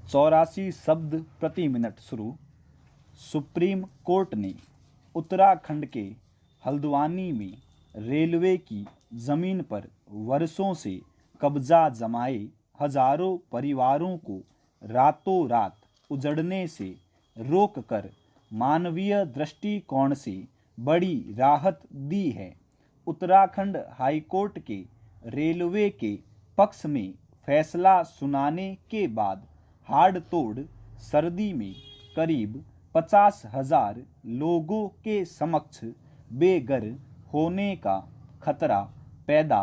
84 शब्द प्रति मिनट शुरू। सुप्रीम कोर्ट ने उत्तराखंड के हल्द्वानी में रेलवे की जमीन पर वर्षों से कब्जा जमाए हजारों परिवारों को रातों रात उजड़ने से रोककर मानवीय दृष्टिकोण से बड़ी राहत दी है। उत्तराखंड हाईकोर्ट के रेलवे के पक्ष में फैसला सुनाने के बाद हाड़ तोड़ सर्दी में करीब 50,000 लोगों के समक्ष बेघर होने का खतरा पैदा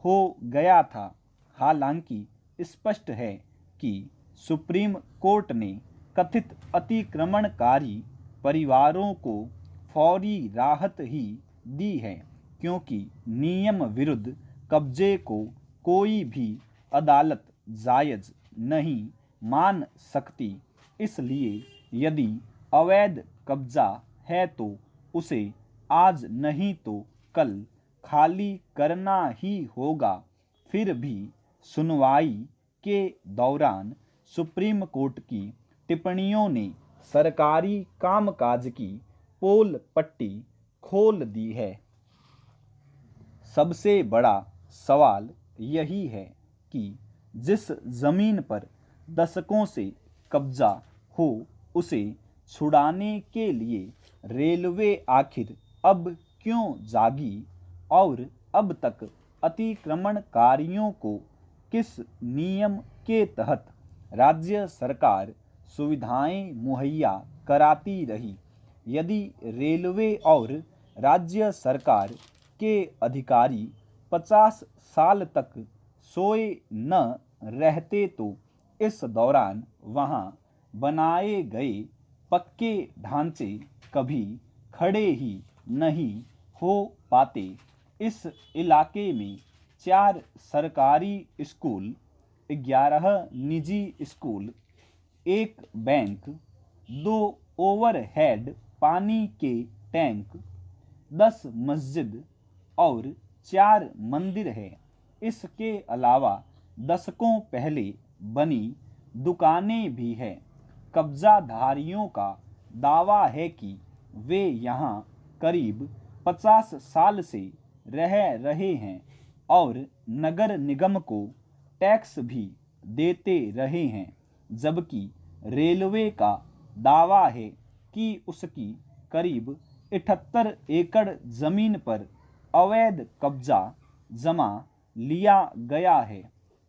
हो गया था। हालांकि स्पष्ट है कि सुप्रीम कोर्ट ने कथित अतिक्रमणकारी परिवारों को फौरी राहत ही दी है, क्योंकि नियम विरुद्ध कब्जे को कोई भी अदालत जायज नहीं मान सकती। इसलिए यदि अवैध कब्जा है तो उसे आज नहीं तो कल खाली करना ही होगा। फिर भी सुनवाई के दौरान सुप्रीम कोर्ट की टिप्पणियों ने सरकारी कामकाज की पोल पट्टी खोल दी है। सबसे बड़ा सवाल यही है कि जिस जमीन पर दशकों से कब्जा हो उसे छुड़ाने के लिए रेलवे आखिर अब क्यों जागी और अब तक अतिक्रमणकारियों को किस नियम के तहत राज्य सरकार सुविधाएं मुहैया कराती रही। यदि रेलवे और राज्य सरकार के अधिकारी 50 साल तक सोए न रहते तो इस दौरान वहां बनाए गए पक्के ढांचे कभी खड़े ही नहीं हो पाते। इस इलाके में 4 सरकारी स्कूल, 11 निजी स्कूल, 1 बैंक, 2 ओवरहेड पानी के टैंक, 10 मस्जिद और 4 मंदिर है। इसके अलावा दशकों पहले बनी दुकानें भी हैं। कब्जाधारियों का दावा है कि वे यहाँ करीब 50 साल से रह रहे हैं और नगर निगम को टैक्स भी देते रहे हैं, जबकि रेलवे का दावा है कि उसकी करीब 78 एकड़ जमीन पर अवैध कब्जा जमा लिया गया है।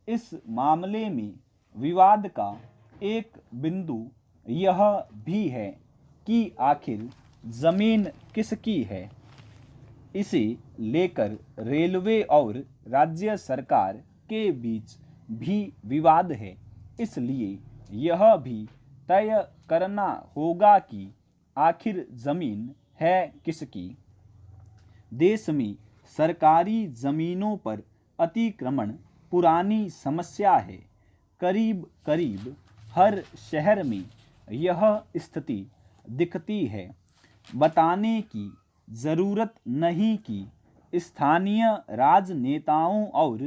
इस मामले में विवाद का एक बिंदु यह भी है कि आखिर जमीन किसकी है। इसे लेकर रेलवे और राज्य सरकार के बीच भी विवाद है। इसलिए यह भी तय करना होगा कि आखिर जमीन है किसकी। देश में सरकारी जमीनों पर अतिक्रमण पुरानी समस्या है। करीब करीब हर शहर में यह स्थिति दिखती है। बताने की जरूरत नहीं कि स्थानीय राजनेताओं और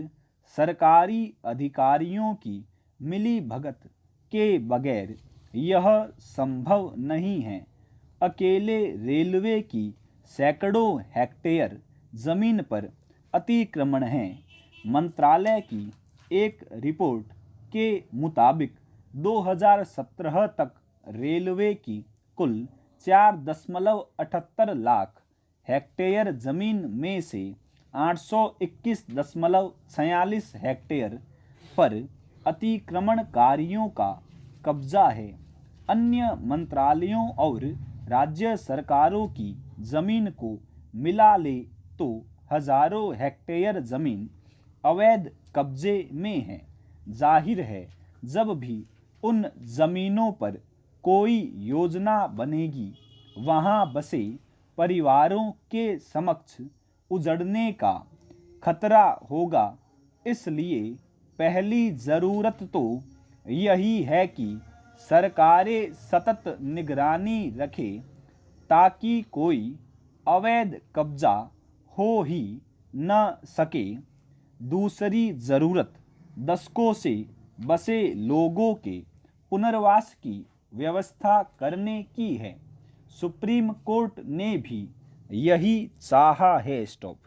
सरकारी अधिकारियों की मिलीभगत के बगैर यह संभव नहीं है। अकेले रेलवे की सैकड़ों हेक्टेयर जमीन पर अतिक्रमण है। मंत्रालय की एक रिपोर्ट के मुताबिक 2017 तक रेलवे की कुल 4.78 लाख हेक्टेयर जमीन में से 821.46 हेक्टेयर पर अतिक्रमणकारियों का कब्जा है। अन्य मंत्रालयों और राज्य सरकारों की जमीन को मिला ले तो हजारों हेक्टेयर जमीन अवैध कब्जे में है। जाहिर है जब भी उन जमीनों पर कोई योजना बनेगी वहां बसे परिवारों के समक्ष उजड़ने का खतरा होगा। इसलिए पहली जरूरत तो यही है कि सरकारें सतत निगरानी रखे ताकि कोई अवैध कब्जा हो ही न सके। दूसरी जरूरत दशकों से बसे लोगों के पुनर्वास की व्यवस्था करने की है। सुप्रीम कोर्ट ने भी यही चाहा है। स्टॉप।